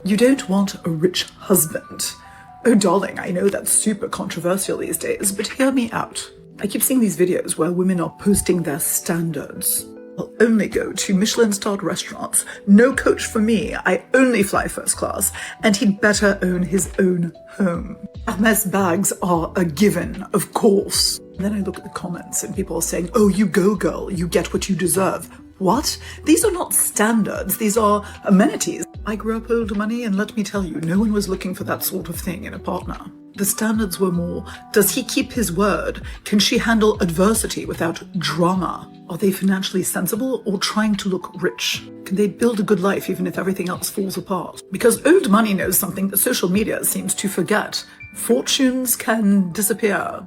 You don't want a rich husband. Oh, darling, I know that's super controversial these days, but hear me out. I keep seeing these videos where women are posting their standards. I'll only go to Michelin-starred restaurants. No coach for me. I only fly first class. And he'd better own his own home. Hermes bags are a given, of course. And then I look at the comments and people are saying, oh, you go, girl. You get what you deserve. What? These are not standards. These are amenities. I grew up old money, and let me tell you, no one was looking for that sort of thing in a partner. The standards were more, does he keep his word? Can she handle adversity without drama? Are they financially sensible or trying to look rich? Can they build a good life even if everything else falls apart? Because old money knows something that social media seems to forget. Fortunes can disappear.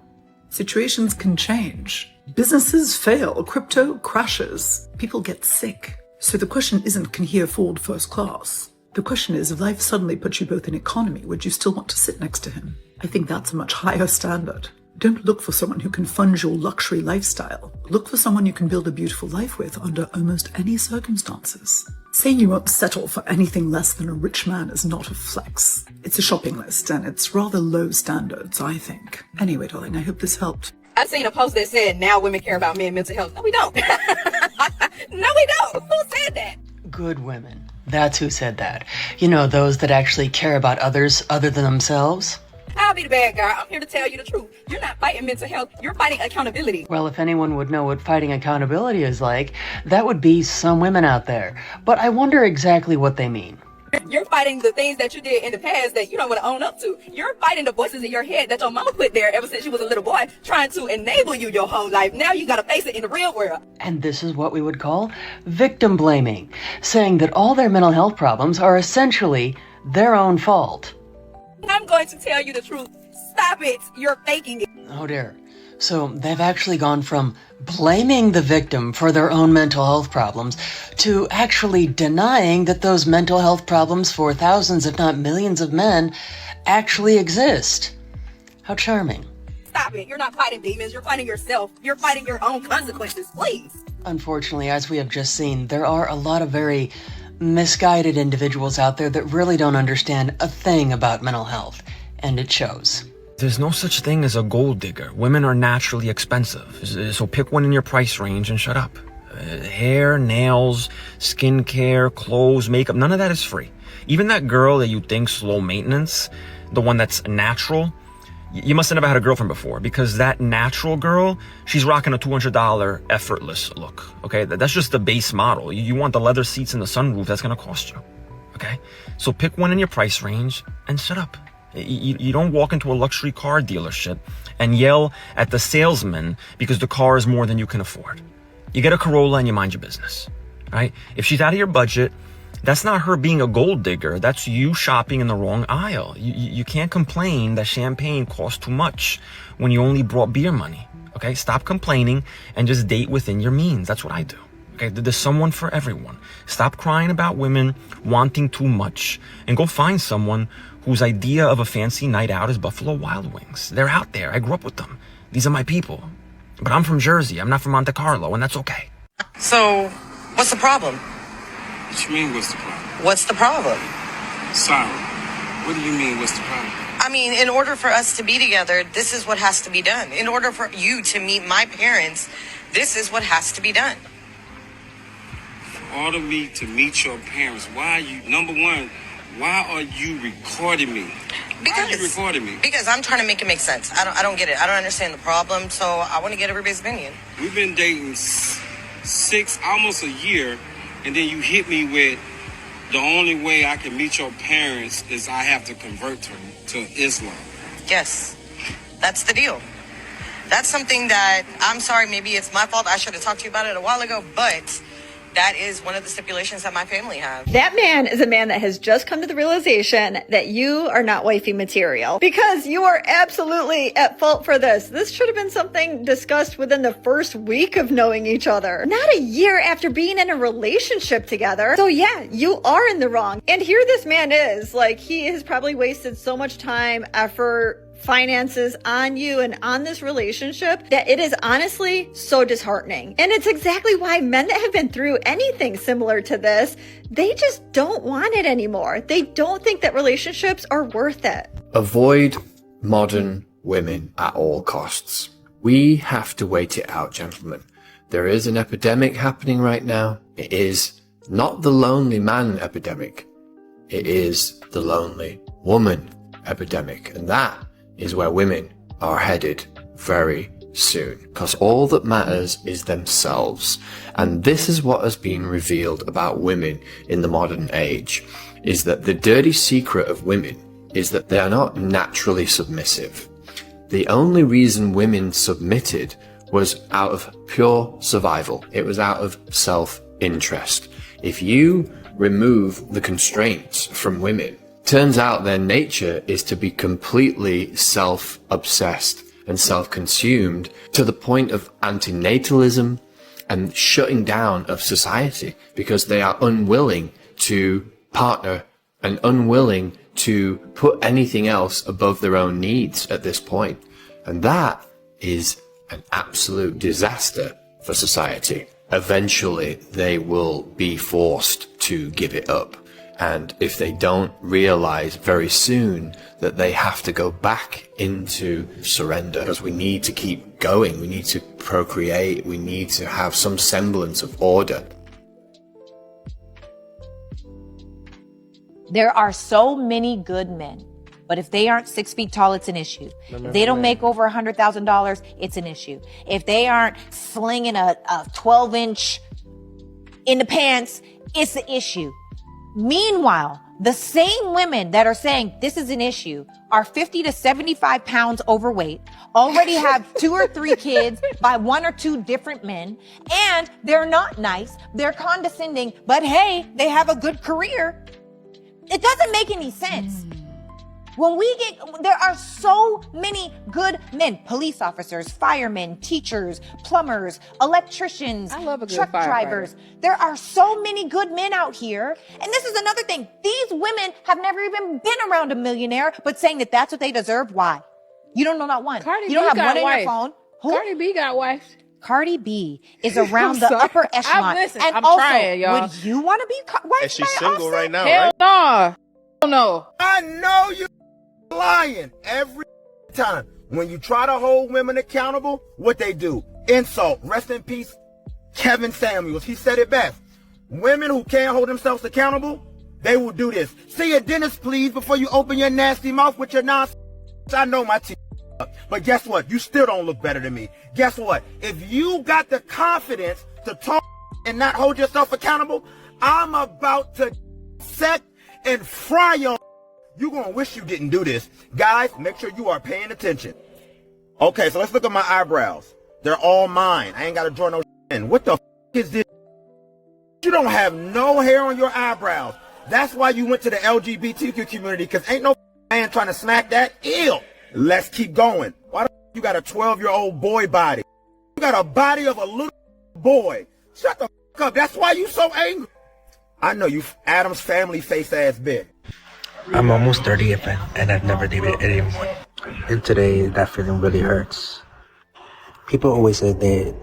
Situations can change. Businesses fail. Crypto crashes. People get sick. So the question isn't, can he afford first class? The question is, if life suddenly puts you both in economy, would you still want to sit next to him? I think that's a much higher standard. Don't look for someone who can fund your luxury lifestyle. Look for someone you can build a beautiful life with under almost any circumstances. Saying you won't settle for anything less than a rich man is not a flex. It's a shopping list, and it's rather low standards, I think. Anyway, darling, I hope this helped. I seen a post that said, now women care about men's mental health. No, we don't. No, we don't. Who said that? Good women. That's who said that. You know, those that actually care about others other than themselves. I'll be the bad guy. I'm here to tell you the truth. You're not fighting mental health. You're fighting accountability. Well, if anyone would know what fighting accountability is like, that would be some women out there. But I wonder exactly what they mean. You're fighting the things that you did in the past that you don't want to own up to. You're fighting the voices in your head that your mama put there ever since you was a little boy, trying to enable you your whole life. Now you got to face it in the real world. And this is what we would call victim blaming, saying that all their mental health problems are essentially their own fault. I'm going to tell you the truth. Stop it. You're faking it. Oh dear. So they've actually gone from blaming the victim for their own mental health problems to actually denying that those mental health problems for thousands, if not millions of men actually exist. How charming. Stop it. You're not fighting demons. You're fighting yourself. You're fighting your own consequences. Please. Unfortunately, as we have just seen, there are a lot of very misguided individuals out there that really don't understand a thing about mental health, and it shows. There's no such thing as a gold digger. Women are naturally expensive, so pick one in your price range and shut up. Hair, nails, skincare, clothes, makeup, none of that is free. Even that girl that you think's low maintenance, the one that's natural, you must have never had a girlfriend before, because that natural girl, she's rocking a $200 effortless look, okay? That's just the base model. You want the leather seats and the sunroof, that's gonna cost you, okay? So pick one in your price range and shut up. You don't walk into a luxury car dealership and yell at the salesman because the car is more than you can afford. You get a Corolla and you mind your business, right? If she's out of your budget, that's not her being a gold digger. That's you shopping in the wrong aisle. You can't complain that champagne costs too much when you only brought beer money, okay? Stop complaining and just date within your means. That's what I do, okay? There's someone for everyone. Stop crying about women wanting too much and go find someone whose idea of a fancy night out is Buffalo Wild Wings. They're out there. I grew up with them. These are my people. But I'm from Jersey. I'm not from Monte Carlo, and that's okay. So, what's the problem? What you mean, what's the problem? What's the problem? Sorry. What do you mean, what's the problem? I mean, in order for us to be together, this is what has to be done. In order for you to meet my parents, this is what has to be done. For all of me to meet your parents, why are you, number one, why are you recording me? Why are you recording me? Because I'm trying to make it make sense. I don't get it. I don't understand the problem, so I want to get everybody's opinion. We've been dating almost a year, and then you hit me with the only way I can meet your parents is I have to convert to Islam. Yes, that's the deal. That's something that, I'm sorry, maybe it's my fault. I should have talked to you about it a while ago, but that is one of the stipulations that my family have. That man is a man that has just come to the realization that you are not wifey material, because you are absolutely at fault for this. This should have been something discussed within the first week of knowing each other, not a year after being in a relationship together. So yeah, you are in the wrong. And here this man is, like, he has probably wasted so much time, effort, finances on you and on this relationship that it is honestly so disheartening. And it's exactly why men that have been through anything similar to this, they just don't want it anymore. They don't think that relationships are worth it. Avoid modern women at all costs. We have to wait it out, gentlemen. There is an epidemic happening right now. It is not the lonely man epidemic. It is the lonely woman epidemic. And that is where women are headed very soon. Because all that matters is themselves. And this is what has been revealed about women in the modern age, is that the dirty secret of women is that they are not naturally submissive. The only reason women submitted was out of pure survival. It was out of self-interest. If you remove the constraints from women, turns out their nature is to be completely self-obsessed and self-consumed to the point of antinatalism and shutting down of society, because they are unwilling to partner and unwilling to put anything else above their own needs at this point. And that is an absolute disaster for society. Eventually, they will be forced to give it up. And if they don't realize very soon that they have to go back into surrender, because we need to keep going, we need to procreate, we need to have some semblance of order. There are so many good men, but if they aren't 6 feet tall, it's an issue. If they don't make over $100,000, it's an issue. If they aren't slinging a 12-inch in the pants, it's the issue. Meanwhile, the same women that are saying this is an issue are 50 to 75 pounds overweight, already have 2 or 3 kids by 1 or 2 different men, and they're not nice, they're condescending, but hey, they have a good career. It doesn't make any sense. There are so many good men, police officers, firemen, teachers, plumbers, electricians, truck drivers. There are so many good men out here. And this is another thing. These women have never even been around a millionaire, but saying that that's what they deserve. Why? You don't know not one. Cardi you don't B have got one in wife. your phone. Who? Cardi B got wife. Cardi B is around the upper echelon. I'm trying, y'all. Would you want to be wife? And she's single right now, Hell right? no. Hell no. I know you lying every time. When you try to hold women accountable, what they do? Insult. Rest in peace, Kevin Samuels. He said it best. Women who can't hold themselves accountable, they will do this. See a dentist, please, before you open your nasty mouth with your nonsense. I know my teeth. But guess what? You still don't look better than me. Guess what? If you got the confidence to talk and not hold yourself accountable, I'm about to set and fry you. You're going to wish you didn't do this. Guys, make sure you are paying attention. Okay, so let's look at my eyebrows. They're all mine. I ain't got to draw no in. What the is this? You don't have no hair on your eyebrows. That's why you went to the LGBTQ community, because ain't no man trying to smack that. Ew. Let's keep going. Why the you got a 12-year-old boy body? You got a body of a little boy. Shut the up. That's why you so angry. I know you Adam's family face ass bitch. I'm almost 30 and I've never dated anyone. And today that feeling really hurts. People always say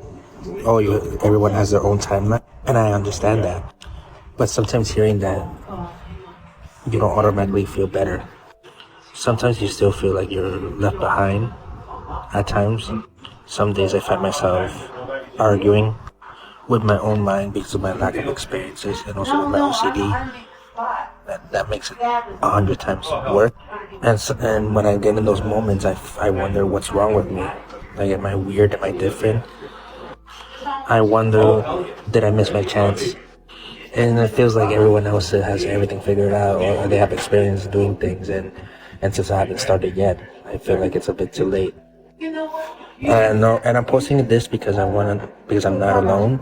everyone has their own timeline, and I understand that. But sometimes hearing that, you don't automatically feel better. Sometimes you still feel like you're left behind at times. Some days I find myself arguing with my own mind because of my lack of experiences and also with my OCD. That makes it 100 times worse. And when I get in those moments, I wonder what's wrong with me. Like, am I weird? Am I different? I wonder, did I miss my chance? And it feels like everyone else has everything figured out, or they have experience doing things. And since I haven't started yet, I feel like it's a bit too late. And I'm posting this because because I'm not alone.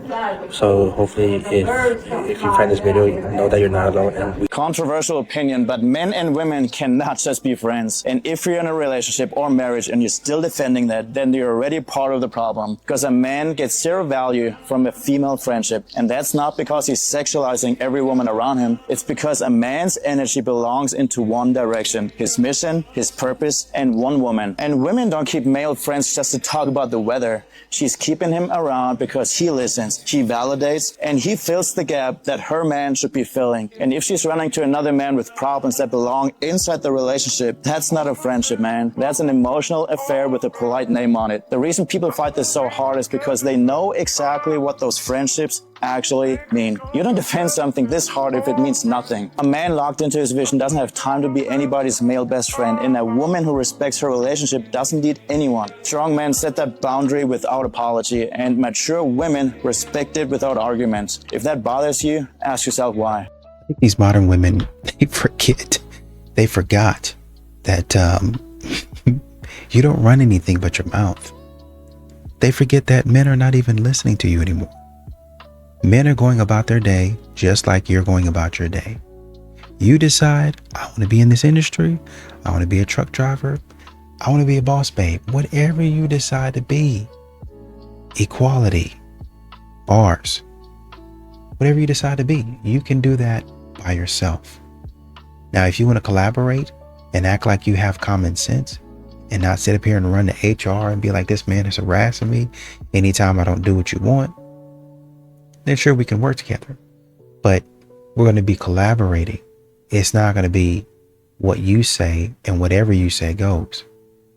So hopefully, if you find this video, you know that you're not alone. And controversial opinion, but men and women cannot just be friends. And if you're in a relationship or marriage and you're still defending that, then you're already part of the problem. Because a man gets zero value from a female friendship, and that's not because he's sexualizing every woman around him. It's because a man's energy belongs into one direction: his mission, his purpose, and one woman. And women don't keep male friends just to talk about the weather. She's keeping him around because he listens, he validates, and he fills the gap that her man should be filling. And if she's running to another man with problems that belong inside the relationship, that's not a friendship, man. That's an emotional affair with a polite name on it. The reason people fight this so hard is because they know exactly what those friendships actually mean. You don't defend something this hard if it means nothing. A man locked into his vision doesn't have time to be anybody's male best friend, and a woman who respects her relationship doesn't need anyone. Strong men set that boundary without apology, and mature women respect it without arguments. If that bothers you, ask yourself why. I think these modern women, they forgot that you don't run anything but your mouth. They forget that men are not even listening to you anymore. Men are going about their day just like you're going about your day. You decide, I want to be in this industry. I want to be a truck driver. I want to be a boss babe. Whatever you decide to be. Equality. Bars. Whatever you decide to be, you can do that by yourself. Now, if you want to collaborate and act like you have common sense and not sit up here and run to HR and be like, this man is harassing me anytime I don't do what you want, then sure, we can work together. But we're going to be collaborating. It's not going to be what you say and whatever you say goes.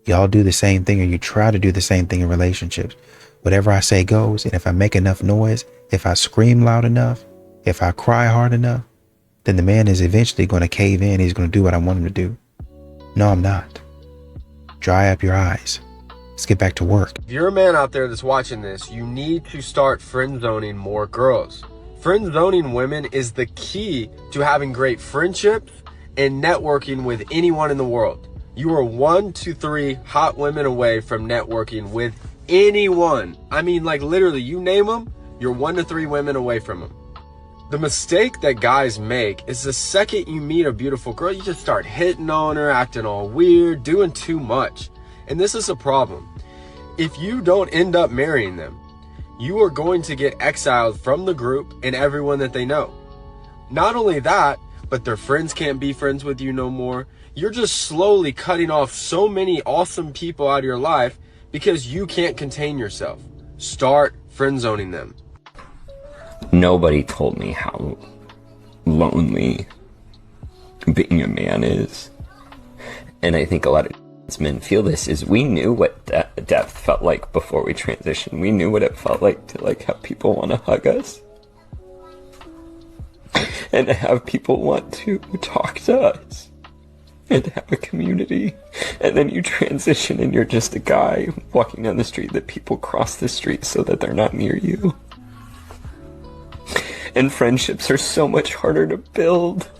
Y'all do the same thing, or you try to do the same thing in relationships. Whatever I say goes. And if I make enough noise, if I scream loud enough, if I cry hard enough, then the man is eventually going to cave in. He's going to do what I want him to do. No, I'm not. Dry up your eyes. Let's get back to work. If you're a man out there that's watching this, you need to start friend zoning more girls. Friend zoning women is the key to having great friendships and networking with anyone in the world. You are 1 to 3 hot women away from networking with anyone. I mean, like literally, you name them, you're 1 to 3 women away from them. The mistake that guys make is the second you meet a beautiful girl, you just start hitting on her, acting all weird, doing too much. And this is a problem. If you don't end up marrying them, you are going to get exiled from the group and everyone that they know. Not only that, but their friends can't be friends with you no more. You're just slowly cutting off so many awesome people out of your life because you can't contain yourself. Start friend zoning them. Nobody told me how lonely being a man is. And I think a lot of men feel this is we knew what depth felt like before we transitioned. We knew what it felt like to have people want to hug us and to have people want to talk to us and to have a community. And then you transition and you're just a guy walking down the street that people cross the street so that they're not near you. And friendships are so much harder to build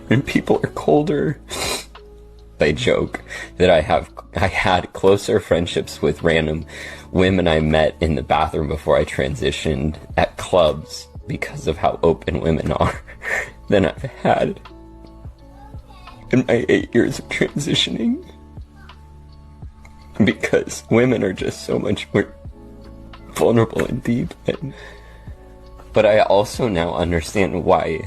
and people are colder. I joke that I had closer friendships with random women I met in the bathroom before I transitioned at clubs because of how open women are than I've had in my 8 years of transitioning, because women are just so much more vulnerable and deep. But I also now understand why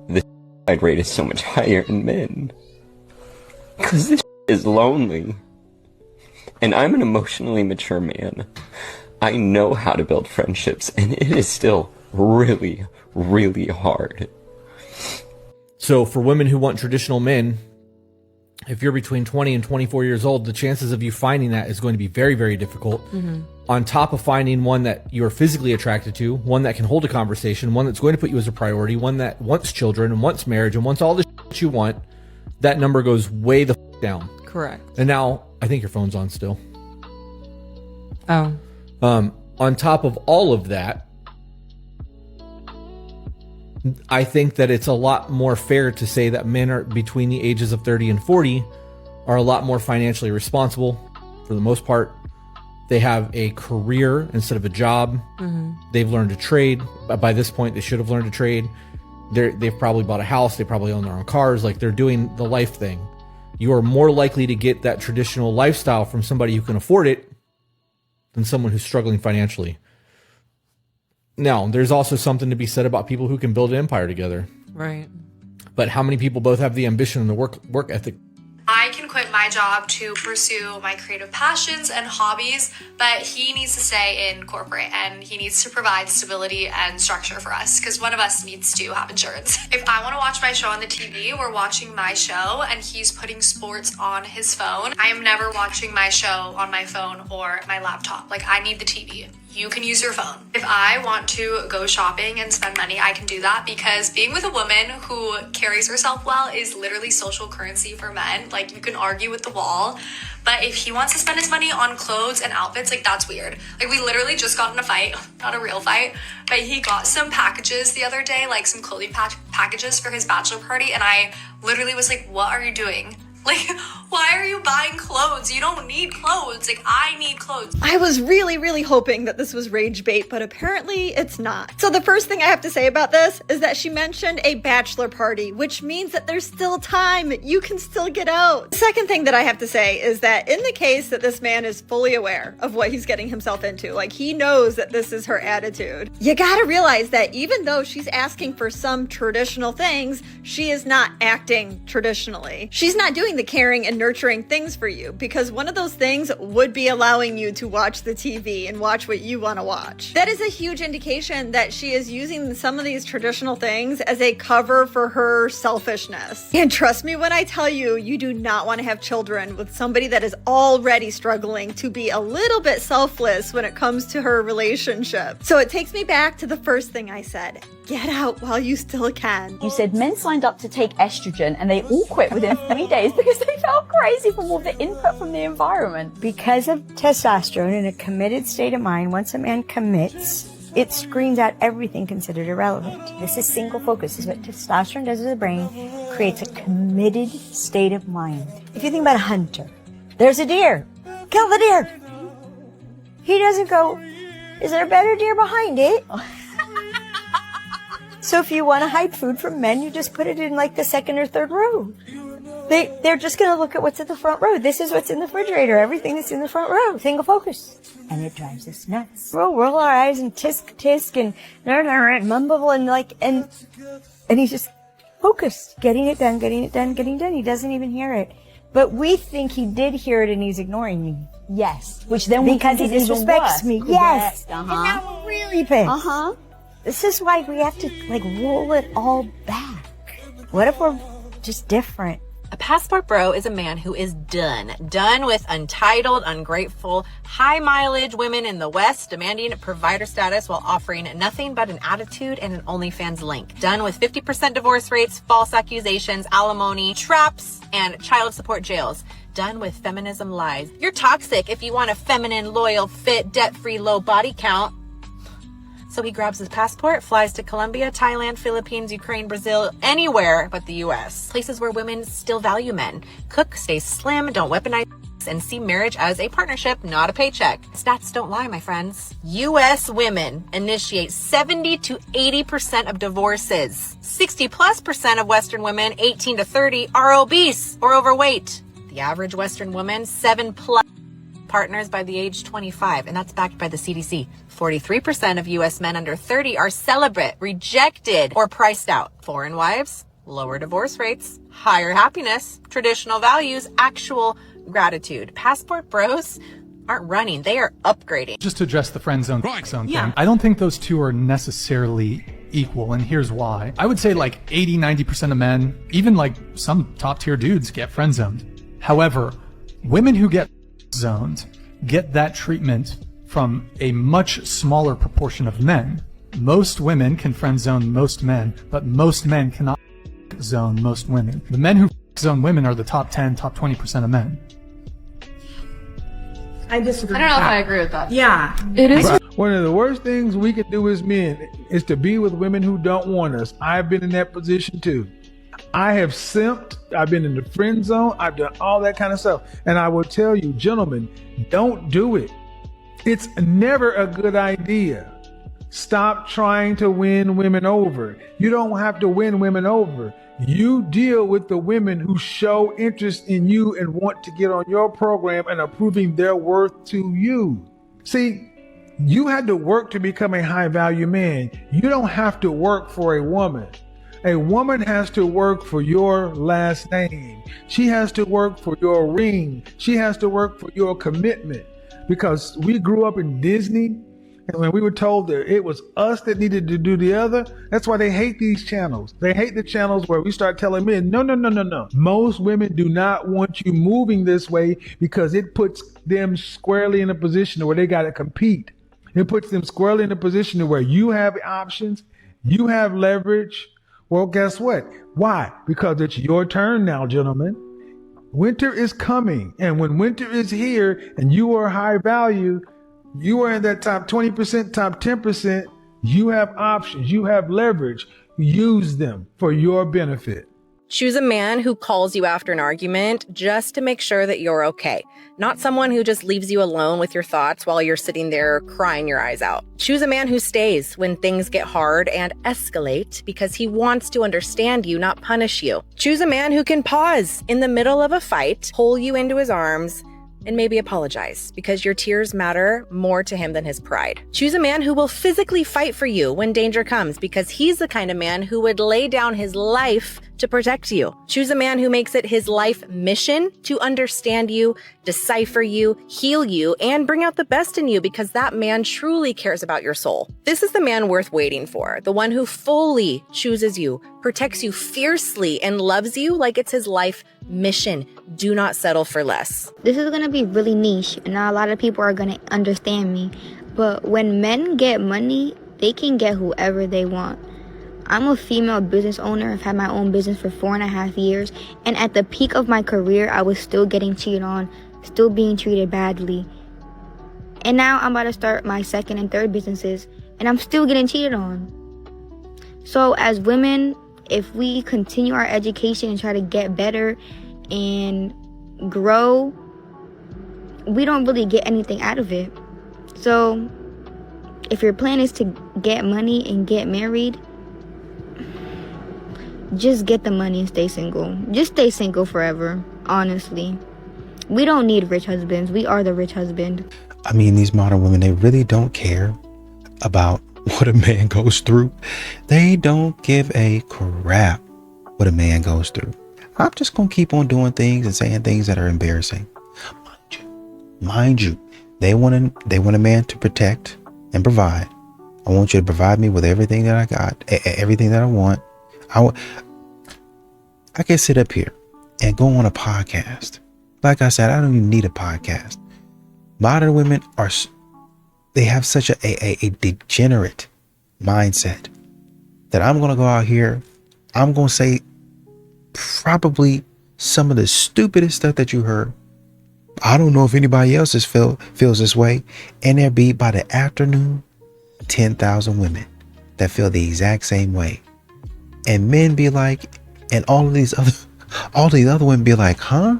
the suicide rate is so much higher in men. Because this is lonely. And I'm an emotionally mature man. I know how to build friendships, and it is still really, really hard. So for women who want traditional men, if you're between 20 and 24 years old, the chances of you finding that is going to be very, very difficult. Mm-hmm. On top of finding one that you're physically attracted to, one that can hold a conversation, one that's going to put you as a priority, one that wants children and wants marriage and wants all the shit you want, that number goes way the down. Correct. And now I think your phone's on still. Oh. On top of all of that, I think that it's a lot more fair to say that men are between the ages of 30 and 40 are a lot more financially responsible. for the most part. They have a career instead of a job. They've learned to trade. By this point, they should have learned to trade. They've probably bought a house. They probably own their own cars. Like, they're doing the life thing. You are more likely to get that traditional lifestyle from somebody who can afford it than someone who's struggling financially. Now, there's also something to be said about people who can build an empire together. Right. But how many people both have the ambition and the work ethic? I can quit my job to pursue my creative passions and hobbies, but he needs to stay in corporate and he needs to provide stability and structure for us because one of us needs to have insurance. If I want to watch my show on the TV, we're watching my show and he's putting sports on his phone. I am never watching my show on my phone or my laptop. Like, I need the TV. You can use your phone. If I want to go shopping and spend money, I can do that because being with a woman who carries herself well is literally social currency for men. Like, you can argue with the wall, but if he wants to spend his money on clothes and outfits, like, that's weird. Like, we literally just got in a fight, not a real fight, but he got some packages the other day, like some clothing packages for his bachelor party, and I literally was like, what are you doing? Like, why are you buying clothes? You don't need clothes. Like, I need clothes. I was really hoping that this was rage bait, but apparently it's not. So the first thing I have to say about this is that she mentioned a bachelor party, which means that there's still time. You can still get out. The second thing that I have to say is that in the case that this man is fully aware of what he's getting himself into, like, he knows that this is her attitude, you gotta realize that even though she's asking for some traditional things, she is not acting traditionally. She's not doing the caring and nurturing things for you because one of those things would be allowing you to watch the TV and watch what you want to watch. That is a huge indication that she is using some of these traditional things as a cover for her selfishness. And trust me when I tell you, you do not want to have children with somebody that is already struggling to be a little bit selfless when it comes to her relationship. So it takes me back to the first thing I said. Get out while you still can. You said men signed up to take estrogen and they all quit within 3 days because they felt crazy from all the input from the environment. Because of testosterone in a committed state of mind, once a man commits, it screens out everything considered irrelevant. This is single focus. This is what testosterone does to the brain, creates a committed state of mind. If you think about a hunter, there's a deer. Kill the deer. He doesn't go, is there a better deer behind it? So if you want to hide food from men, you just put it in like the second or third row. They're just going to look at what's in the front row. This is what's in the refrigerator. Everything that's in the front row. Single focus. And it drives us nuts. We'll roll our eyes and tisk and mumble and he's just focused. Getting it done. He doesn't even hear it. But we think he did hear it and he's ignoring me. Yes. Which then because he disrespects me. Yes. Uh-huh. And now we're really pissed. Uh-huh. This is why we have to roll it all back. What if we're just different? A passport bro is a man who is done with untitled, ungrateful, high mileage women in the West demanding provider status while offering nothing but an attitude and an OnlyFans link. Done with 50% divorce rates, false accusations, alimony, traps, and child support jails. Done with feminism lies. You're toxic if you want a feminine, loyal, fit, debt-free, low body count. So he grabs his passport, flies to Colombia, Thailand, Philippines, Ukraine, Brazil, anywhere but the US. Places where women still value men. Cook, stay slim, don't weaponize, and see marriage as a partnership, not a paycheck. Stats don't lie, my friends. US women initiate 70 to 80% of divorces. 60+% of Western women, 18 to 30, are obese or overweight. The average Western woman, 7+ partners by the age 25, and that's backed by the CDC. 43% of U.S. men under 30 are celibate, rejected, or priced out. Foreign wives, lower divorce rates, higher happiness, traditional values, actual gratitude. Passport bros aren't running, they are upgrading. Just to address the friend zone thing, I don't think those two are necessarily equal, and here's why. I would say 80-90% of men, even some top tier dudes, get friend zoned. However, women who get zoned get that treatment from a much smaller proportion of men. Most women can friend zone most men, but most men cannot zone most women. The men who zone women are the top 10, top 20% of men. I disagree. I don't know if I agree with that. Yeah. It is. One of the worst things we can do as men is to be with women who don't want us. I've been in that position too. I have simped I've been in the friend zone. I've done all that kind of stuff. And I will tell you, gentlemen, don't do it. It's never a good idea. Stop trying to win women over. You don't have to win women over. You deal with the women who show interest in you and want to get on your program and are proving their worth to you. See, you had to work to become a high value man. You don't have to work for a woman. A woman has to work for your last name. She has to work for your ring. She has to work for your commitment. Because we grew up in Disney, and when we were told that it was us that needed to do the other, that's why they hate these channels. They hate the channels where we start telling men, no. Most women do not want you moving this way because it puts them squarely in a position where they got to compete. It puts them squarely in a position where you have options, you have leverage. Well, guess what? Why? Because it's your turn now, gentlemen. Winter is coming. And when winter is here and you are high value, you are in that top 20%, top 10%. You have options. You have leverage. Use them for your benefit. Choose a man who calls you after an argument just to make sure that you're okay. Not someone who just leaves you alone with your thoughts while you're sitting there crying your eyes out. Choose a man who stays when things get hard and escalate because he wants to understand you, not punish you. Choose a man who can pause in the middle of a fight, pull you into his arms, and maybe apologize because your tears matter more to him than his pride. Choose a man who will physically fight for you when danger comes because he's the kind of man who would lay down his life to protect you. Choose a man who makes it his life mission to understand you, decipher you, heal you, and bring out the best in you because that man truly cares about your soul. This is the man worth waiting for, the one who fully chooses you, protects you fiercely, and loves you like it's his life mission. Do not settle for less. This is going to be really niche, and not a lot of people are going to understand me. But when men get money, they can get whoever they want. I'm a female business owner. I've had my own business for 4.5 years. And at the peak of my career, I was still getting cheated on, still being treated badly. And now I'm about to start my second and third businesses, and I'm still getting cheated on. So as women, if we continue our education and try to get better and grow, we don't really get anything out of it. So if your plan is to get money and get married, just get the money and stay single. Just stay single forever, honestly. We don't need rich husbands. We are the rich husband. I mean, these modern women, they really don't care about what a man goes through. They don't give a crap what a man goes through. I'm just going to keep on doing things and saying things that are embarrassing. Mind you, they want a man to protect and provide. I want you to provide me with everything that I got, everything that I want. I can sit up here and go on a podcast. Like I said, I don't even need a podcast. Modern women they have such a degenerate mindset that I'm going to go out here. I'm going to say probably some of the stupidest stuff that you heard. I don't know if anybody else feels this way. And there be by the afternoon, 10,000 women that feel the exact same way. And men be like, and all these other women be like, huh?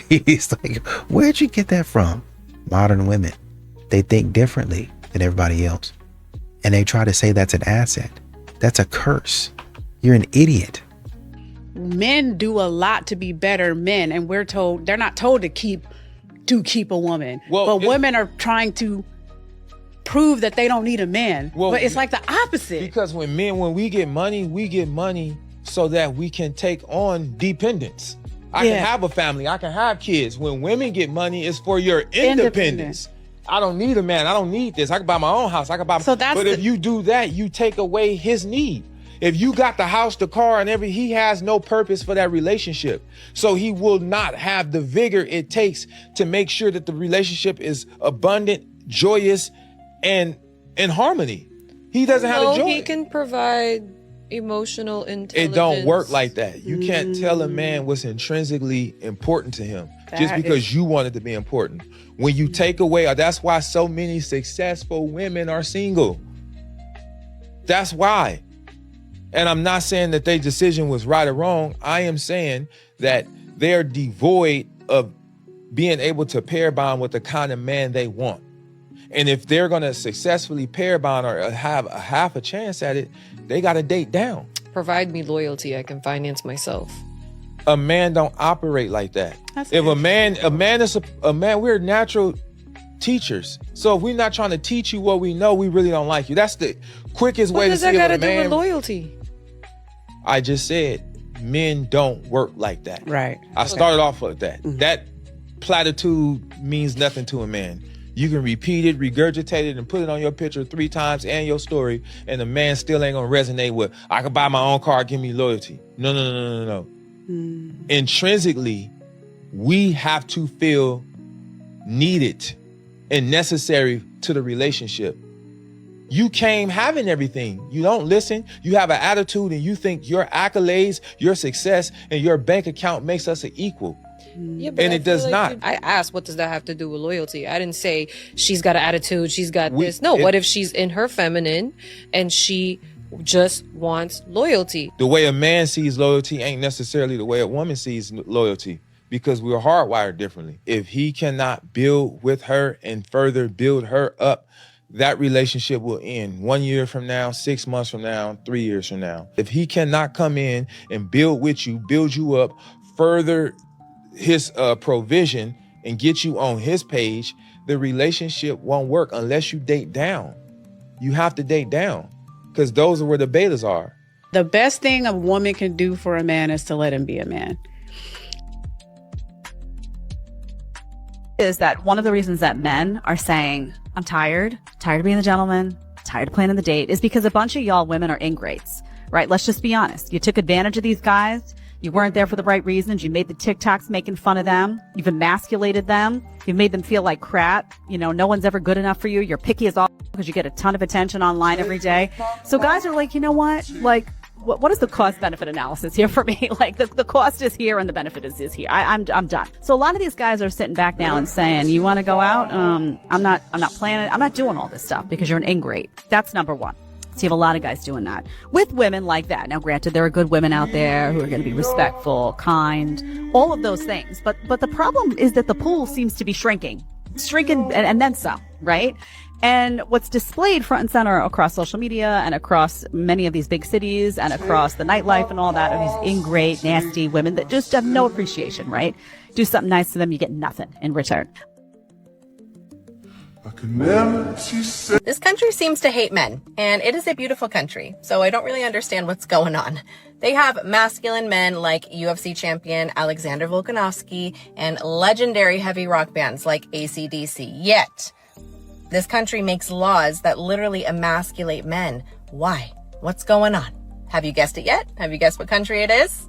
He's like, where'd you get that from? Modern women, they think differently than everybody else. And they try to say that's an asset. That's a curse. You're an idiot. Men do a lot to be better men, and they're not told to keep a woman. But women are trying to prove that they don't need a man. But it's like the opposite. Because when we get money so that we can take on dependence. I can have a family. I can have kids. When women get money, it's for your independence. I don't need a man. I don't need this. I can buy my own house. But if you do that, you take away his need. If you got the house, the car, and he has no purpose for that relationship. So he will not have the vigor it takes to make sure that the relationship is abundant, joyous, and in harmony. He doesn't have the joy. He can provide emotional intelligence. It don't work like that. You can't tell a man what's intrinsically important to him just because you want it to be important. When you take away, that's why so many successful women are single. That's why. And I'm not saying that their decision was right or wrong. I am saying that they're devoid of being able to pair bond with the kind of man they want. And if they're going to successfully pair bond or have a half a chance at it, they got to date down. Provide me loyalty, I can finance myself. A man don't operate like that. If a man is a man, we're natural teachers. So if we're not trying to teach you what we know, we really don't like you. That's the quickest way to see if a man. What does that got to do with loyalty? I just said men don't work like that. Right. I started off with that. That platitude means nothing to a man. You can repeat it, regurgitate it, and put it on your picture 3 times and your story, and the man still ain't gonna resonate with, I can buy my own car, give me loyalty. No. Intrinsically, we have to feel needed and necessary to the relationship. You came having everything. You don't listen. You have an attitude and you think your accolades, your success, and your bank account makes us an equal. Yeah, and it does not. I asked, what does that have to do with loyalty? I didn't say she's got an attitude, she's got this. No, what if she's in her feminine and she just wants loyalty? The way a man sees loyalty ain't necessarily the way a woman sees loyalty, because we're hardwired differently. If he cannot build with her and further build her up, that relationship will end 1 year from now, 6 months from now, 3 years from now. If he cannot come in and build with you, build you up, further his provision and get you on his page, the relationship won't work unless you date down. You have to date down, because those are where the betas are. The best thing a woman can do for a man is to let him be a man. Is that one of the reasons that men are saying, I'm tired of being the gentleman, tired of planning the date, is because a bunch of y'all women are ingrates, right? Let's just be honest. You took advantage of these guys. You weren't there for the right reasons. You made the TikToks making fun of them. You've emasculated them. You've made them feel like crap. You know, no one's ever good enough for you. You're picky as all because you get a ton of attention online every day. So guys are like, you know what? Like, what is the cost benefit analysis here for me? Like the cost is here and the benefit is here. I'm done. So a lot of these guys are sitting back now and saying, you want to go out? I'm not planning. I'm not doing all this stuff because you're an ingrate. That's number one. So you have a lot of guys doing that with women like that. Now, granted, there are good women out there who are going to be respectful, kind, all of those things. But the problem is that the pool seems to be shrinking and then some, right? And what's displayed front and center across social media and across many of these big cities and across the nightlife and all that are these ingrate, nasty women that just have no appreciation, right? Do something nice to them, you get nothing in return. This country seems to hate men, and it is a beautiful country, so I don't really understand what's going on. They have masculine men like UFC champion Alexander Volkanovski and legendary heavy rock bands like AC/DC. Yet, this country makes laws that literally emasculate men. Why? What's going on? Have you guessed it yet? Have you guessed what country it is?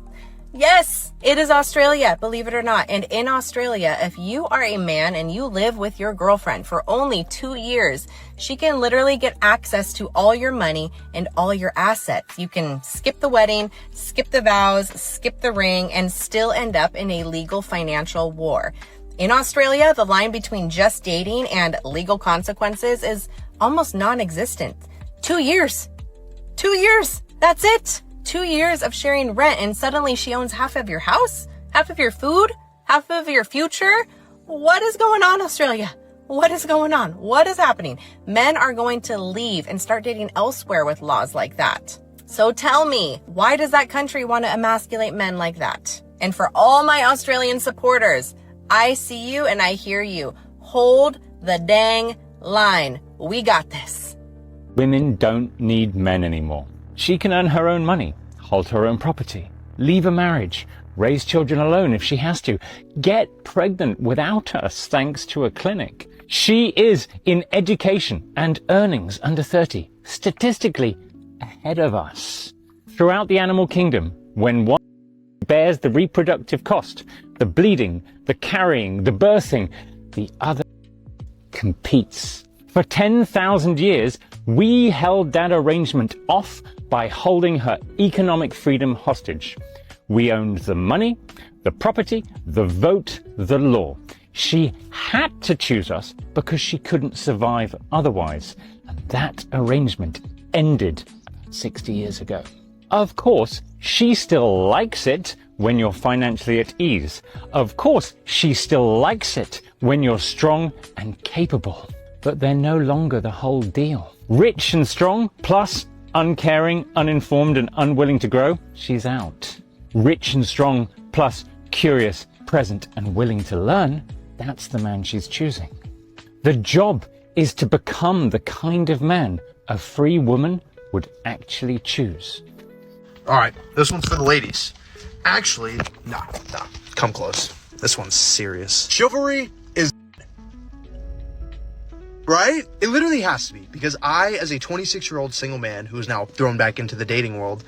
Yes, it is Australia, believe it or not. And in Australia, if you are a man and you live with your girlfriend for only 2 years, she can literally get access to all your money and all your assets. You can skip the wedding, skip the vows, skip the ring, and still end up in a legal financial war. In Australia, the line between just dating and legal consequences is almost non-existent. 2 years. 2 years. That's it. 2 years of sharing rent, and suddenly she owns half of your house, half of your food, half of your future. What is going on, Australia? What is going on? What is happening? Men are going to leave and start dating elsewhere with laws like that. So tell me, why does that country want to emasculate men like that? And for all my Australian supporters, I see you and I hear you. Hold the dang line. We got this. Women don't need men anymore. She can earn her own money, hold her own property, leave a marriage, raise children alone if she has to, get pregnant without us thanks to a clinic. She is in education and earnings under 30, statistically ahead of us. Throughout the animal kingdom, when one bears the reproductive cost, the bleeding, the carrying, the birthing, the other competes. For 10,000 years, we held that arrangement off by holding her economic freedom hostage. We owned the money, the property, the vote, the law. She had to choose us because she couldn't survive otherwise. And that arrangement ended 60 years ago. Of course, she still likes it when you're financially at ease. Of course, she still likes it when you're strong and capable. But they're no longer the whole deal. Rich and strong, plus uncaring, uninformed, and unwilling to grow, she's out. Rich and strong, plus curious, present, and willing to learn, that's the man she's choosing. The job is to become the kind of man a free woman would actually choose. All right, this one's for the ladies. Actually, nah, come close. This one's serious. Chivalry is right? It literally has to be, because I, as a 26-year-old single man who is now thrown back into the dating world,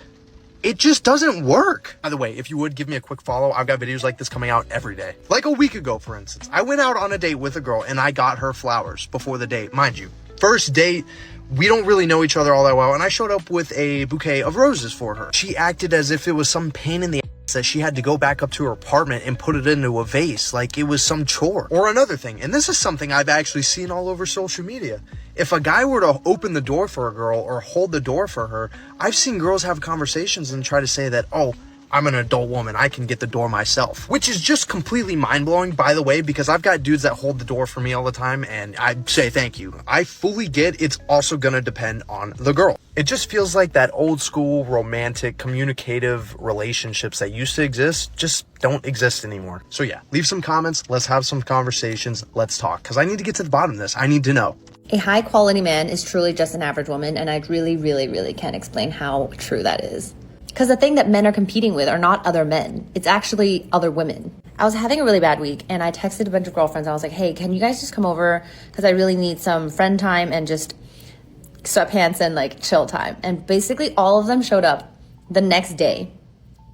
it just doesn't work. By the way, if you would give me a quick follow, I've got videos like this coming out every day. Like a week ago, for instance, I went out on a date with a girl and I got her flowers before the date. Mind you, first date, we don't really know each other all that well, and I showed up with a bouquet of roses for her. She acted as if it was some pain in the ass that she had to go back up to her apartment and put it into a vase like it was some chore. Or another thing, and this is something I've actually seen all over social media. If a guy were to open the door for a girl or hold the door for her, I've seen girls have conversations and try to say that, oh, I'm an adult woman, I can get the door myself. Which is just completely mind-blowing, by the way, because I've got dudes that hold the door for me all the time, and I say thank you. I fully get it's also gonna depend on the girl. It just feels like that old school, romantic, communicative relationships that used to exist just don't exist anymore. So yeah, leave some comments, let's have some conversations, let's talk, because I need to get to the bottom of this. I need to know. A high quality man is truly just an average woman, and I really can't explain how true that is. Because the thing that men are competing with are not other men. It's actually other women. I was having a really bad week and I texted a bunch of girlfriends. I was like, hey, can you guys just come over? Because I really need some friend time and just sweatpants and like chill time. And basically all of them showed up the next day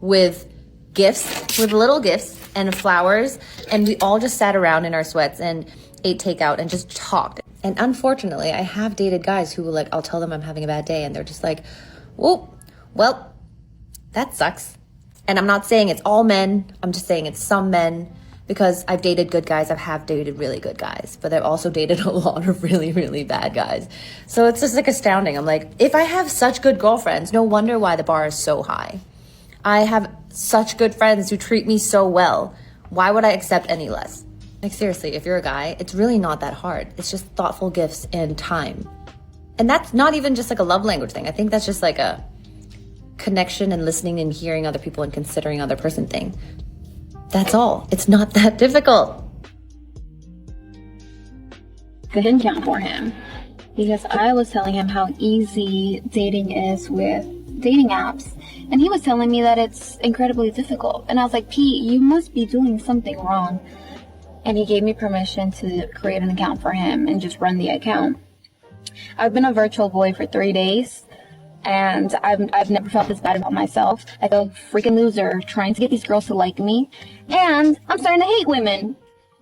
with gifts, with little gifts and flowers. And we all just sat around in our sweats and ate takeout and just talked. And unfortunately, I have dated guys who like, I'll tell them I'm having a bad day and they're just like, whoa, well, that sucks. And I'm not saying it's all men. I'm just saying it's some men, because I've dated good guys. I have dated really good guys, but I've also dated a lot of really bad guys. So it's just like astounding. I'm like, if I have such good girlfriends, no wonder why the bar is so high. I have such good friends who treat me so well. Why would I accept any less? Like seriously, if you're a guy, it's really not that hard. It's just thoughtful gifts and time. And that's not even just like a love language thing. I think that's just like a connection and listening and hearing other people and considering other person thing. That's all. It's not that difficult. I didn't count for him because I was telling him how easy dating is with dating apps, and he was telling me that it's incredibly difficult. And I was like, Pete, you must be doing something wrong. And he gave me permission to create an account for him and just run the account. I've been a virtual boy for 3 days. And I've never felt this bad about myself. I feel freaking loser trying to get these girls to like me. And I'm starting to hate women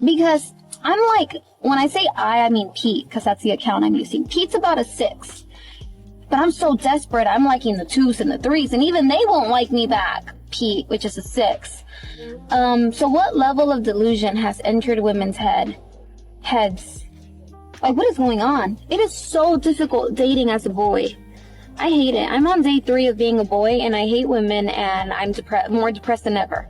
because I'm like, when I say I mean Pete, because that's the account I'm using. Pete's about a 6. But I'm so desperate, I'm liking the 2s and the 3s, and even they won't like me back, Pete, which is a 6. So what level of delusion has entered women's heads? Like, what is going on? It is so difficult dating as a boy. I hate it. I'm on day 3 of being a boy, and I hate women, and I'm more depressed than ever.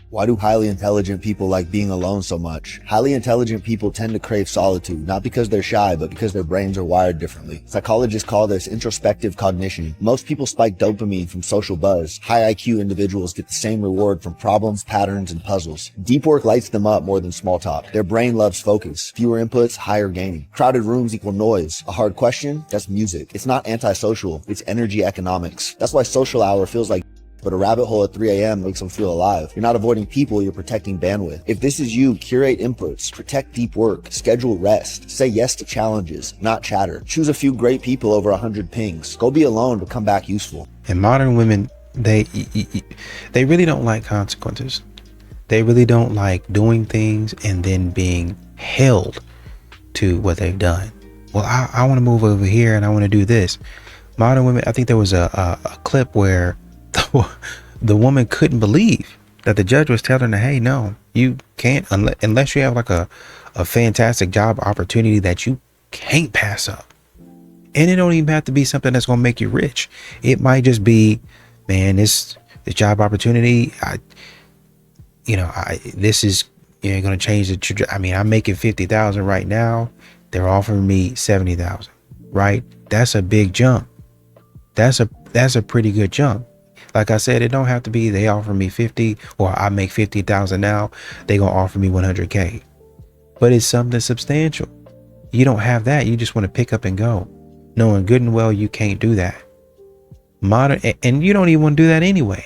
Why do highly intelligent people like being alone so much? Highly intelligent people tend to crave solitude, not because they're shy, but because their brains are wired differently. Psychologists call this introspective cognition. Most people spike dopamine from social buzz. High IQ individuals get the same reward from problems, patterns, and puzzles. Deep work lights them up more than small talk. Their brain loves focus. Fewer inputs, higher gaining. Crowded rooms equal noise. A hard question? That's music. It's not antisocial. It's energy economics. That's why social hour feels like but a rabbit hole at 3 a.m. makes them feel alive. You're not avoiding people, you're protecting bandwidth. If this is you, curate inputs, protect deep work, schedule rest, say yes to challenges, not chatter. Choose a few great people over 100 pings. Go be alone, but come back useful. And modern women, they really don't like consequences. They really don't like doing things and then being held to what they've done. Well, I want to move over here and I want to do this. Modern women, I think there was a clip where the woman couldn't believe that the judge was telling her, hey, no, you can't unless you have like a fantastic job opportunity that you can't pass up. And it don't even have to be something that's going to make you rich. It might just be, man, this job opportunity, this is going to change the trajectory. I mean, I'm making 50,000 right now. They're offering me 70,000, right? That's a big jump. That's a pretty good jump. Like I said, it don't have to be they offer me 50 or I make 50,000 now. They going to offer me 100K. But it's something substantial. You don't have that. You just want to pick up and go, knowing good and well you can't do that. And you don't even want to do that anyway.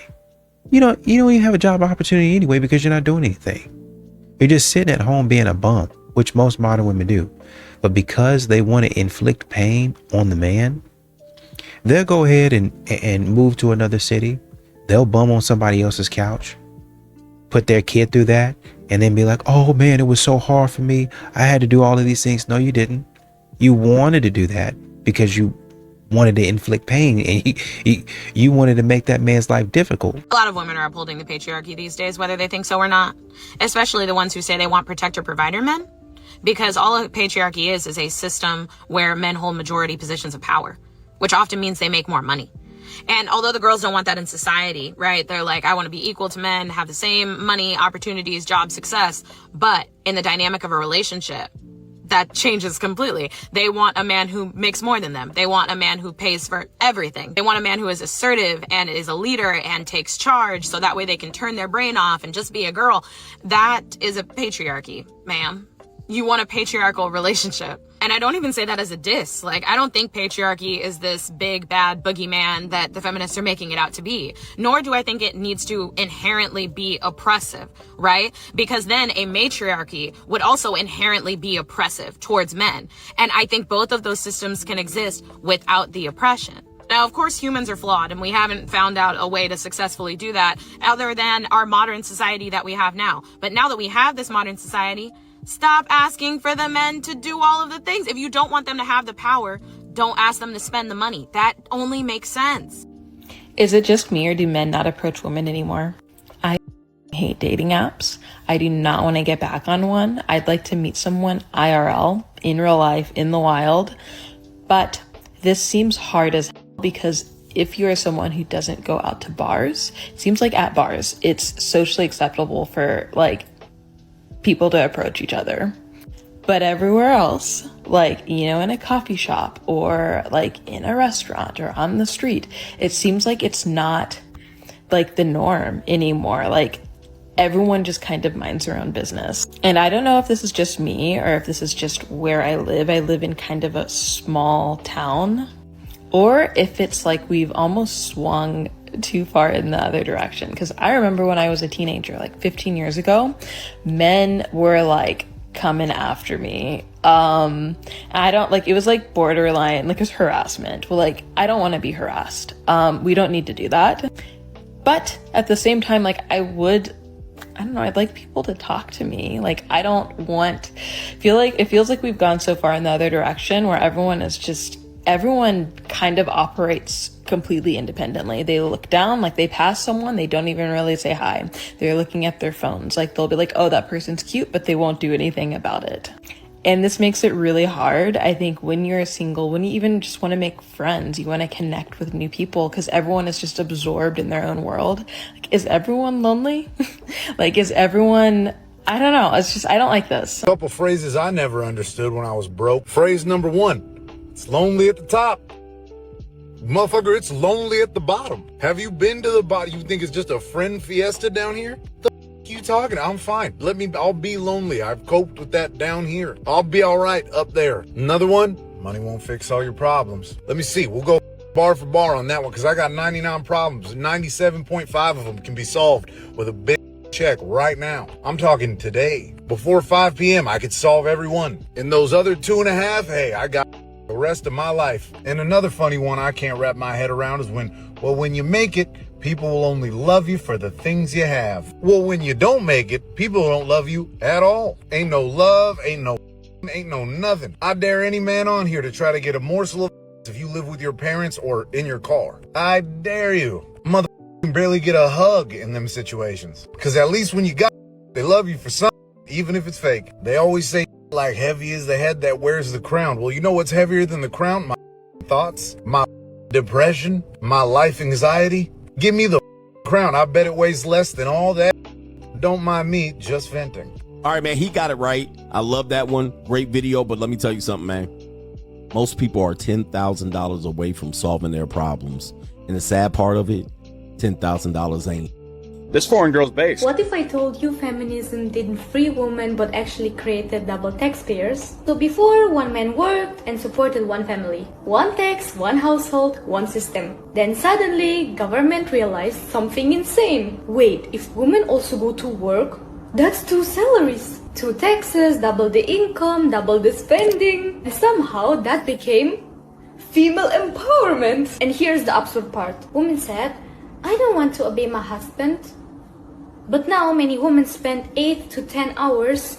You don't even have a job opportunity anyway because you're not doing anything. You're just sitting at home being a bum, which most modern women do. But because they want to inflict pain on the man, they'll go ahead and move to another city. They'll bum on somebody else's couch, put their kid through that, and then be like, oh man, it was so hard for me. I had to do all of these things. No, you didn't. You wanted to do that because you wanted to inflict pain and you wanted to make that man's life difficult. A lot of women are upholding the patriarchy these days, whether they think so or not, especially the ones who say they want protector provider men, because all a patriarchy is a system where men hold majority positions of power, which often means they make more money. And although the girls don't want that in society, right? They're like, I want to be equal to men, have the same money, opportunities, job, success. But in the dynamic of a relationship, that changes completely. They want a man who makes more than them. They want a man who pays for everything. They want a man who is assertive and is a leader and takes charge so that way they can turn their brain off and just be a girl. That is a patriarchy, ma'am. You want a patriarchal relationship. And I don't even say that as a diss. Like, I don't think patriarchy is this big, bad boogeyman that the feminists are making it out to be. Nor do I think it needs to inherently be oppressive, right? Because then a matriarchy would also inherently be oppressive towards men. And I think both of those systems can exist without the oppression. Now, of course, humans are flawed, and we haven't found out a way to successfully do that other than our modern society that we have now. But now that we have this modern society, stop asking for the men to do all of the things. If you don't want them to have the power, don't ask them to spend the money. That only makes sense. Is it just me, or do men not approach women anymore? I hate dating apps. I do not want to get back on one. I'd like to meet someone IRL, in real life, in the wild. But this seems hard as hell because if you're someone who doesn't go out to bars, it seems like at bars, it's socially acceptable for people to approach each other. But everywhere else, in a coffee shop or in a restaurant or on the street, it seems like it's not the norm anymore. Everyone just kind of minds their own business. And I don't know if this is just me or if this is just where I live. I live in kind of a small town, or if it's we've almost swung too far in the other direction. Because I remember when I was a teenager, 15 years ago, men were coming after me. I don't it was borderline, it was harassment. Well, I don't want to be harassed. We don't need to do that. But at the same time, I'd like people to talk to me. I don't want, it feels like we've gone so far in the other direction where everyone kind of operates completely independently. They look down, they pass someone, they don't even really say hi. They're looking at their phones. They'll be oh, that person's cute, but they won't do anything about it. And this makes it really hard. I think when you're single, when you even just want to make friends, you want to connect with new people because everyone is just absorbed in their own world. Is everyone lonely? Is everyone, I don't know. It's just, I don't like this. A couple phrases I never understood when I was broke. Phrase number 1, it's lonely at the top. Motherfucker, it's lonely at the bottom. Have you been to the bottom? You think it's just a friend fiesta down here? The f you talking? I'm fine. I'll be lonely. I've coped with that down here. I'll be all right up there. Another one, money won't fix all your problems. Let me see. We'll go bar for bar on that one because I got 99 problems. 97.5 of them can be solved with a big check right now. I'm talking today. Before 5 p.m., I could solve every one. And those other 2.5, hey, I got the rest of my life. And another funny one I can't wrap my head around is when you make it, people will only love you for the things you have. Well, when you don't make it, people don't love you at all. Ain't no love, ain't no nothing. I dare any man on here to try to get a morsel of if you live with your parents or in your car. I dare you. Mother can barely get a hug in them situations. Because at least when you got they love you for something, even if it's fake. They always say heavy is the head that wears the crown. Well, you know what's heavier than the crown? My thoughts, my depression, my life anxiety. Give me the crown. I bet it weighs less than all that. Don't mind me, just venting. All right, man, he got it right. I love that one. Great video, but let me tell you something, man. Most people are $10,000 away from solving their problems. And the sad part of it, $10,000 ain't. This foreign girl's base. What if I told you feminism didn't free women but actually created double taxpayers? So before, one man worked and supported one family. One tax, one household, one system. Then suddenly, government realized something insane. Wait, if women also go to work, that's 2 salaries. 2 taxes, double the income, double the spending. And somehow that became female empowerment. And here's the absurd part. Women said, I don't want to obey my husband. But now many women spend 8 to 10 hours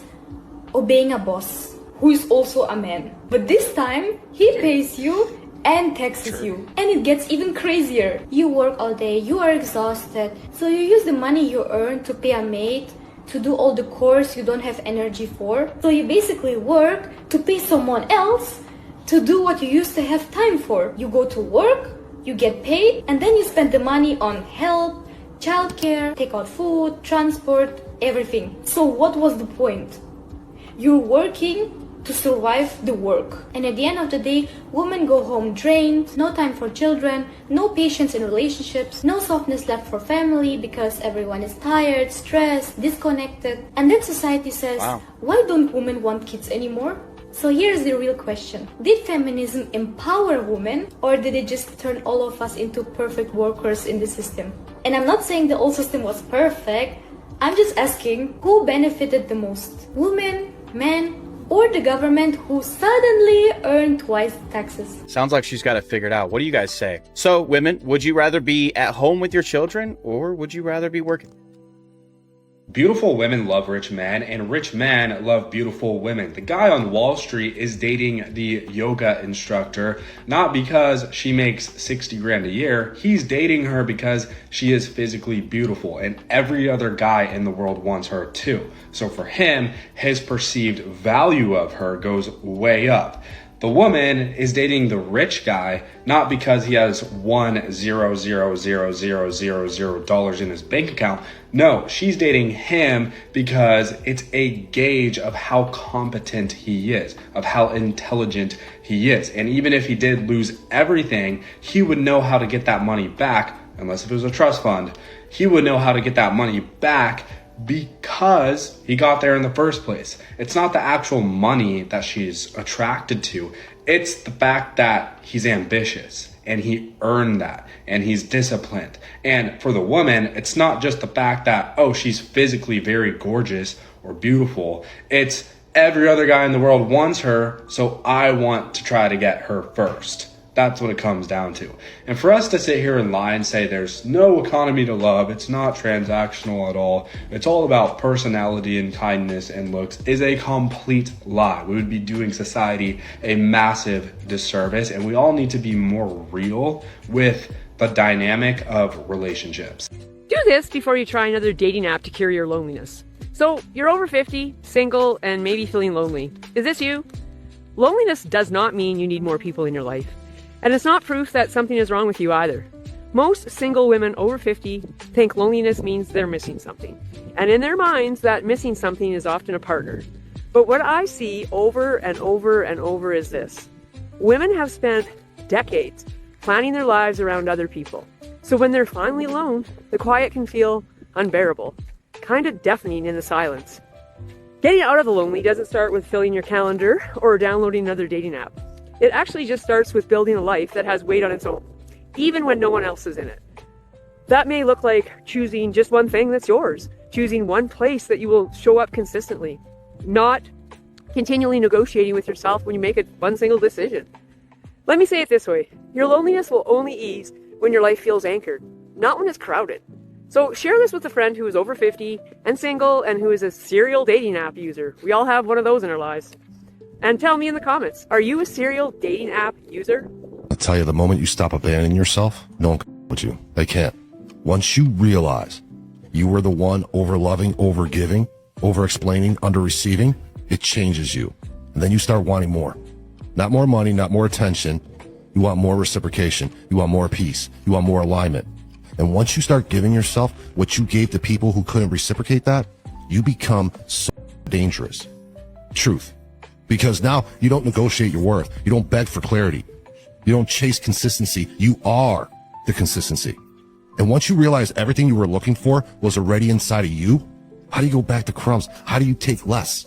obeying a boss who is also a man. But this time, he pays you and taxes you. And it gets even crazier. You work all day, you are exhausted. So you use the money you earn to pay a maid, to do all the chores you don't have energy for. So you basically work to pay someone else to do what you used to have time for. You go to work, you get paid, and then you spend the money on help, childcare, take out food, transport, everything. So what was the point? You're working to survive the work. And at the end of the day, women go home drained, no time for children, no patience in relationships, no softness left for family because everyone is tired, stressed, disconnected. And then society says, why don't women want kids anymore? So here's the real question. Did feminism empower women, or did it just turn all of us into perfect workers in the system? And I'm not saying the old system was perfect. I'm just asking, who benefited the most? Women, men, or the government who suddenly earned twice the taxes? Sounds like she's got it figured out. What do you guys say? So, women, would you rather be at home with your children, or would you rather be working? Beautiful women love rich men, and rich men love beautiful women. The guy on Wall Street is dating the yoga instructor, not because she makes 60 grand a year. He's dating her because she is physically beautiful, and every other guy in the world wants her too. So for him, his perceived value of her goes way up. The woman is dating the rich guy, not because he has $1,000,000 in his bank account. No, she's dating him because it's a gauge of how competent he is, of how intelligent he is. And even if he did lose everything, he would know how to get that money back, unless if it was a trust fund. He would know how to get that money back because he got there in the first place. It's not the actual money that she's attracted to. It's the fact that he's ambitious and he earned that and he's disciplined. And for the woman, it's not just the fact that, oh, she's physically very gorgeous or beautiful. It's every other guy in the world wants her, so I want to try to get her first. That's what it comes down to. And for us to sit here and lie and say there's no economy to love, it's not transactional at all, it's all about personality and kindness and looks, is a complete lie. We would be doing society a massive disservice, and we all need to be more real with the dynamic of relationships. Do this before you try another dating app to cure your loneliness. So you're over 50, single, and maybe feeling lonely. Is this you? Loneliness does not mean you need more people in your life. And it's not proof that something is wrong with you either. Most single women over 50 think loneliness means they're missing something. And in their minds, that missing something is often a partner. But what I see over and over and over is this. Women have spent decades planning their lives around other people. So when they're finally alone, the quiet can feel unbearable, kind of deafening in the silence. Getting out of the lonely doesn't start with filling your calendar or downloading another dating app. It actually just starts with building a life that has weight on its own, even when no one else is in it. That may look like choosing just one thing that's yours, choosing one place that you will show up consistently, not continually negotiating with yourself when you make one single decision. Let me say it this way, your loneliness will only ease when your life feels anchored, not when it's crowded. So share this with a friend who is over 50 and single and who is a serial dating app user. We all have one of those in our lives. And tell me in the comments, are you a serial dating app user? I'll tell you, the moment you stop abandoning yourself, no one can with you. They can't. Once you realize you were the one over-loving, over-giving, over-explaining, under-receiving, it changes you. And then you start wanting more. Not more money, not more attention, You want more reciprocation. You want more peace. You want more alignment. And once you start giving yourself what you gave to people who couldn't reciprocate that, you become so dangerous. Truth. Because now you don't negotiate your worth. You don't beg for clarity. You don't chase consistency. You are the consistency. And once you realize everything you were looking for was already inside of you, how do you go back to crumbs? How do you take less?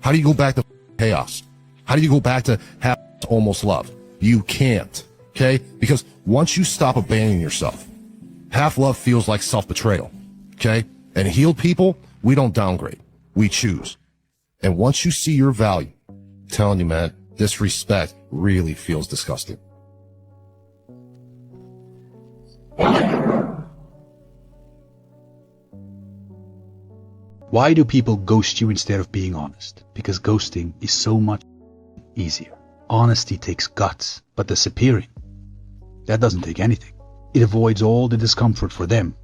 How do you go back to chaos? How do you go back to have almost love? You can't, okay? Because once you stop abandoning yourself, half love feels like self-betrayal, okay? And healed people, we don't downgrade. We choose. And once you see your value, I'm telling you, man, disrespect really feels disgusting. Why do people ghost you instead of being honest? Because ghosting is so much easier. Honesty takes guts, but disappearing, that doesn't take anything. It avoids all the discomfort for them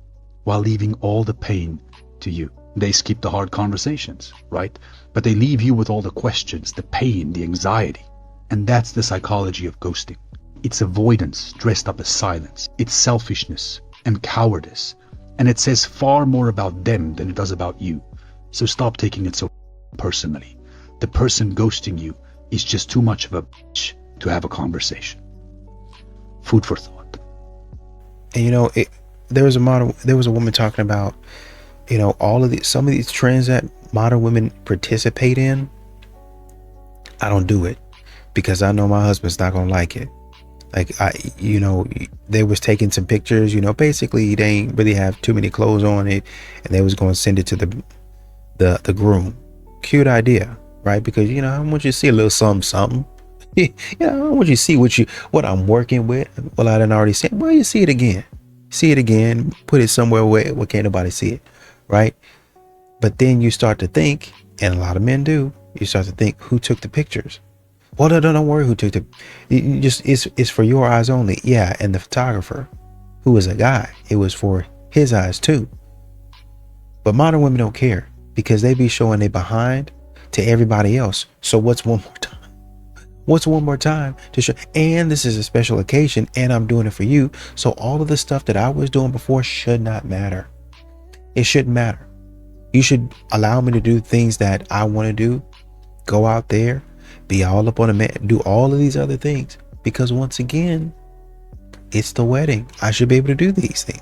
while leaving all the pain to you. They skip the hard conversations, right? But they leave you with all the questions, the pain, the anxiety. And that's the psychology of ghosting. It's avoidance dressed up as silence. It's selfishness and cowardice. And it says far more about them than it does about you. So stop taking it so personally. The person ghosting you is just too much of a bitch to have a conversation. Food for thought. And you know, there was a woman talking about, you know, some of these trends that modern women participate in. I don't do it because I know my husband's not gonna like it. Like they was taking some pictures, you know, basically they ain't really have too many clothes on it, and they was gonna send it to the groom. Cute idea, right? Because you know, I want you to see a little something. You know, I want you to see what I'm working with. Well, I didn't already see it. Well, you see it again. See it again. Put it somewhere where can't nobody see it, right? But then you start to think, and a lot of men do. You start to think, who took the pictures? Well, don't worry who took it's for your eyes only. Yeah, and the photographer, who was a guy, it was for his eyes too. But modern women don't care because they be showing they behind to everybody else. So what's one more time? What's one more time to show? And this is a special occasion and I'm doing it for you. So all of the stuff that I was doing before should not matter. It shouldn't matter. You should allow me to do things that I want to do. Go out there, be all up on a man, do all of these other things. Because once again, it's the wedding. I should be able to do these things.